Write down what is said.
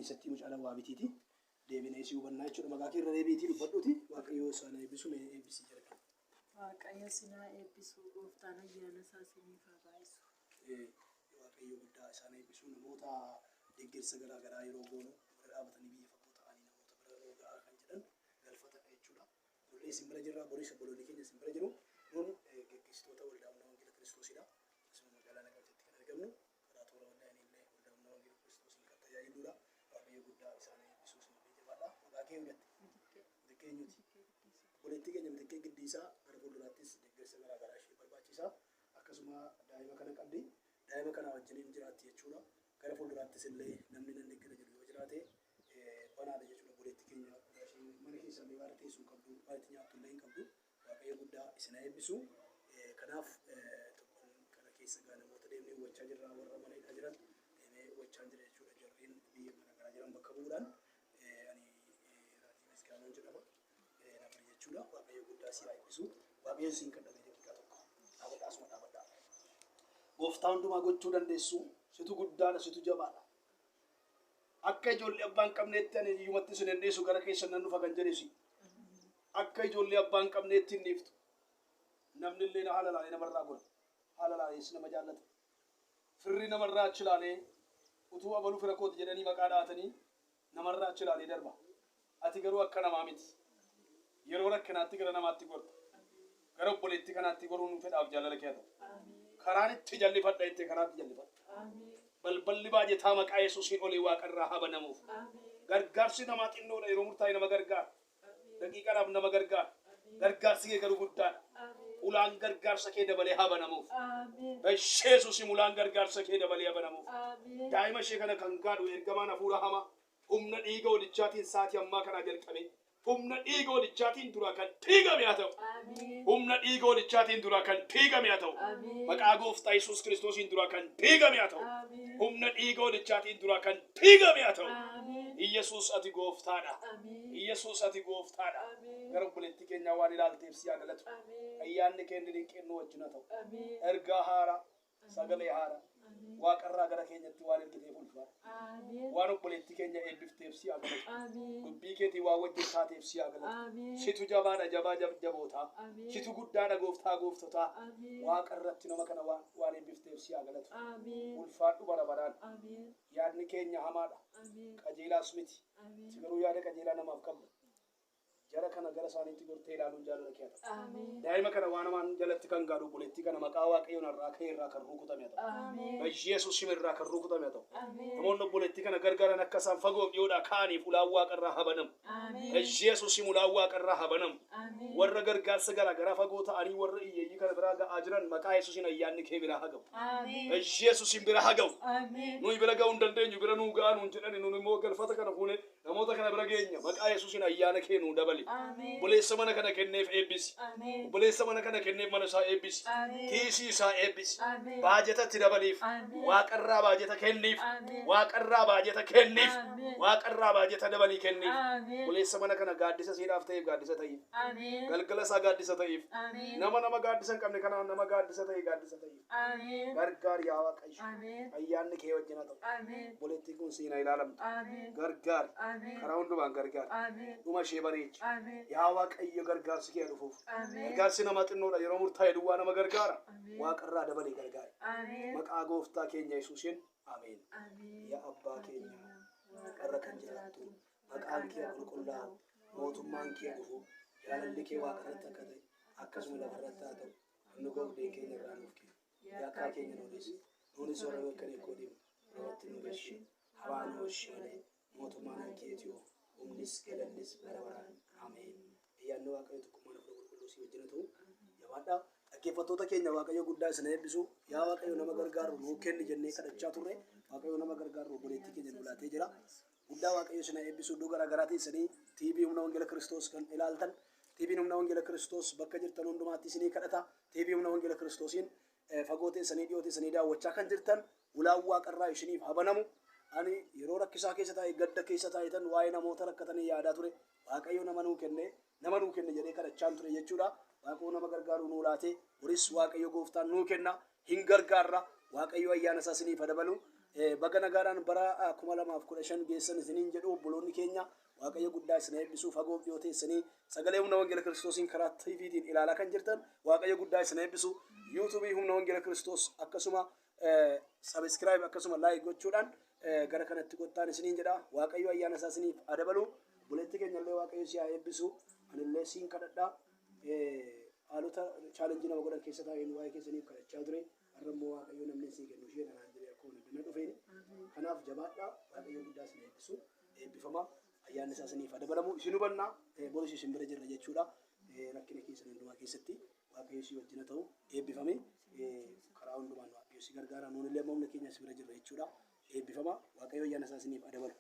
keessatti mucaan waa bitiiti deebinee si hubannaa jechuudha maqaa kee irra deebiitii dubbadhuuti waaqayyo sana eebbisu mee eebbisii jedhama. Waaqayyo sinaa eebbisu gooftaan ayyaana isaa isiniif haa baay'isu. Waaqayyo guddaa isaan eebbisu namoota deeggarsa garaa garaa yeroo goonu bira dhaabatanii biyya fagoo ta'anii namoota bira rogaa kan jedhan galfata jechuudha. Nullee isin bira jirra boris obboloonni keenya isin bira jiru nun geggeessitoota waldaa humna wangeela kiristoosidha. Asuma magaalaa Naqamteetti kan argamnu karaa toora waldaaniillee waldaa humna wangeela kiristoosiin kan tajaajiludha. Waaqayyo guddaa isaan eebbisu isin jabaadha. Maqaa kee hudhatte mitikeenyuti. Obboleettii keenya mitikkee giddiisaa gara fuulduraattis deeggarsa garaa garaa ishee barbaachisa. Akkasuma daa'ima kana qabdi. Daa'ima kana wajjiniin jiraatti jechuudha. Gara fuulduraattis illee namni nan deeggara jedhu yoo jiraate banaadha jechuudha. Obboleettii keenya mana keessa illee waan teessuu qabdu, waan itti nyaattu illee hin qabdu. Waaqayyo guddaa isin eebbisu. Kanaaf tokkoon kana keessa gaa namoota deemnee hubachaa jirra warra mana hidhaa jiran deemee hubachaa jira jechuudha. Jarreen biyya garaa garaa jiran bakka bu'uudhaan ani Raatii Misgaanoo jedhama. Namni jechuudha. Waaqayyo guddaa si eebbisu. Waaqayyo isin kan dhagee jechuudha tokko. Dhaabadhaa asuma dhaabadhaa. Gooftaa hundumaa gochuu dandeessu situ guddaadha situ jabaadha. Akka ijoollee abbaan qabneetti ani iyyumatti isin dandeessu gara keessan nan dhufa kan jedhesi. Akka ijoollee abbaan qabneetti hin dhiiftu. Namni illee haala laalee namarraa godha. Haala laalee nama jaallata. Firri namarraa achi laalee utuu abaluu fira kooti jedhanii maqaa dhaatanii namarraa achi laalee darba. Ati garuu akka namaa miti. Yeroo rakkinaatti gara namaatti gorta. Gara obboleetti kanaatti goruun fedhaaf jaalala kee ta'u. Karaan itti jallifadha itti karaatti jallifadha. Balballi baay'ataa maqaa Yesuusiin olii waaqarraa haa banamuuf. Gargaarsi namaa xinnoodha yeroo murtaa'e nama gargaara. Daqiiqaadhaaf nama gargaara. Gargaarsi kee garuu guddaadha. Ulaan gargaarsa kee dabalee haa banamuuf. Yesuusiin ulaan gargaarsa kee dabalee haa banamuuf. Daa'ima ishee kana kan gaadhu ergamaan hafuura hamaa humna dhiiga walichaatiin sa'aatii ammaa kanaa jalqabee humna dhiiga walichaatiin dura kan diigame haa ta'u. Humna dhiiga walichaatiin dura kan diigame haa ta'u. Maqaa gooftaa Yesuus Kiristoosiin dura kan diigame haa ta'u. Humna dhiiga walichaatiin dura kan diigame haa ta'u. Yesuus ati gooftaadha. Yesuus ati gooftaadha. Gara obboleettii keenyaa waan ilaalteef si haa galatu. Ayyaanni keenya dinqinnoo wajjin haa ta'u. Ergaa haaraa sagalee haaraa waaqarraa gara keenyatti waan ergiteef ulfaadha. Waan obboleettii keenya eebbifteef si haa galatu. Dubbii keetii waan wajjin taateef si haa galatu. Situ jabaadha jabaa jabootaa. Situ guddaadha gooftaa gooftotaa. Waaqarratti nama kana waan eebbifteef si haa galatu. Ulfaadhu bara baraan. Yaadni keenya hamaadha. Qajeelaas miti. Si garuu yaada qajeelaa namaaf qabda. Jara kana gara isaaniitti gortee ilaaluun jaalala kee ta'a. Daa'ima kana waan hamaan jalatti kan gaadhu obboleettii kana maqaa waaqayyoon irraa ka'e irraa kan rukutame ta'u. Yesuus irraa kan rukutame ta'u. Namoonni obboleettii kana gargaaran akka isaan fagoo dhiyoodhaa ka'aniif ulaan waaqarraa haa banamu. Yesuus ulaan waaqarraa haa banamu. Warra gargaarsa garaa garaa fagoo ta'anii warra hiyyeeyyii kana biraa ga'aa jiran maqaa Yesuusiin ayyaanni kee biraa haa ga'u. Yesuusiin bira haa ga'u. Nuyi bira ga'uu hin dandeenyu bira nuu ga'aa nuun jedhani nuun immoo galfata kana fuune namoota kana bira geenya maqaa Yesuusiin ayyaana kee nuu dabali. Buleessa mana kana kenneef eebbisi. Buleessa mana kana kenneef mana isaa eebbisi. Tiisii isaa eebbisi. Baajatatti dabaliif. Waaqarraa baajata kenniif. Waaqarraa baajata kenniif. Waaqarraa baajata dabalii kenniif. Buleessa mana kana gaaddisa siidhaaf ta'eef gaaddisa ta'eef. Galgala isaa gaaddisa ta'eef. Nama gaaddisa hin qabne kanaan nama gaaddisa ta'e gaaddisa ta'eef. Gargaar yaa Waaqayyo. Ayyaanni kee wajjin haa ta'u. Buleettiin kun siina ilaalamtu. Gargaar. Karaa hundumaan gargaar. Dhuma ishee bareechi. Yaa Waaqayyo gargaarsi kee dhufuuf. Gargaarsi nama xinnoodha yeroo murtaa'e duwwaa nama gargaara. Waaqarraa dabalee gargaara. Maqaa gooftaa keenya Yesuusiin ameen. Yaa abbaa keenya waaqarra kan jiraattu maqaan kee qulqullaa'u mootummaan kee dhufu jaalalli kee waaqarratti akka ta'e akkasuma lafarratti haa ta'u. Nu gooftaa keenya irraa nuuf kenni. Yakkaa keenya nuunis nuunis warra akka eekoo deemu rooti nu gashi hawaan hoshee mootummaan keetiyoo humnis galannis bara baraan ameen. Ayyaanni waaqayyo tokkummaa nafa qulqulluu si wajjin ta'u jabaadhaa. Dhaggeeffattoota keenya waaqayyo guddaa isin eebbisu. Yaa waaqayyo nama gargaaru nuu kenni jennee kadhachaa turre waaqayyo nama gargaaru obboleettii keenya nu laatee jira. Guddaa waaqayyo isin eebbisu iddoo garaa garaatii isinii TV humna wangeela Kiristoos kan ilaaltan TV humna wangeela Kiristoos bakka jirtan hundumaatti isinii kadhata. TV humna wangeela Kiristoosiin fagoo ta'anii dhiyoo ta'anii daawwachaa kan jirtan ulaan waaqarraa isiniif haa banamu. Ani yeroo rakkisaa keessa taa'ee gadda keessa taa'etan waa'ee namoota rakkatanii yaadaa ture. Waaqayyo nama nuu kenne jedhee kadhachaan ture jechuudha. Waaqayyo nama gargaaru nuu laate horis waaqayyo gooftaan nuu kenna hin gargaarra. Waaqayyo ayyaana isaa isiniif haa dabalu. baga nagaadhaan bara 2015 geessan isiniin jedhu obboloonni keenya waaqayyo guddaa isin eebbisuu fagoo dhiyoo teessanii sagalee humna wangeela kiristoosiin karaa tiiviitiin ilaalaa kan jirtan waaqayyo guddaa isin eebbisu yuutuubii humna wangeela kiristoos akkasuma sabiskiraayib akkasuma laayik gochuudhaan gara kanatti kottaan isiniin jedha waaqayyo ayyaana isaa isiniif adabalu buleetti keenya illee waaqayyo si haa eebbisu anillee siin kadhadhaa haalota chaalenjii nama godhan keessa taa'een waa'ee keessaniif kadhachaa ture har'a immoo waaqayyo namni sii kennu ishee kanaan jiree akkuma dana dhufeen kanaaf jabaadhaa waaqayyo guddaa isin eebbisu eebbifama ayyaanni isaa isiniif adabalamu isin hubannaa boris isin bira jirra jechuudha rakkina keessan hundumaa keessatti waaqayyo si wajjin ta'u eebbifame karaa hundumaan waaqayyo si gargaara nuun illee humna keenya si bira jirra jechuudha eebbifama waaqayyo ayyaana isaa isiniif adabalu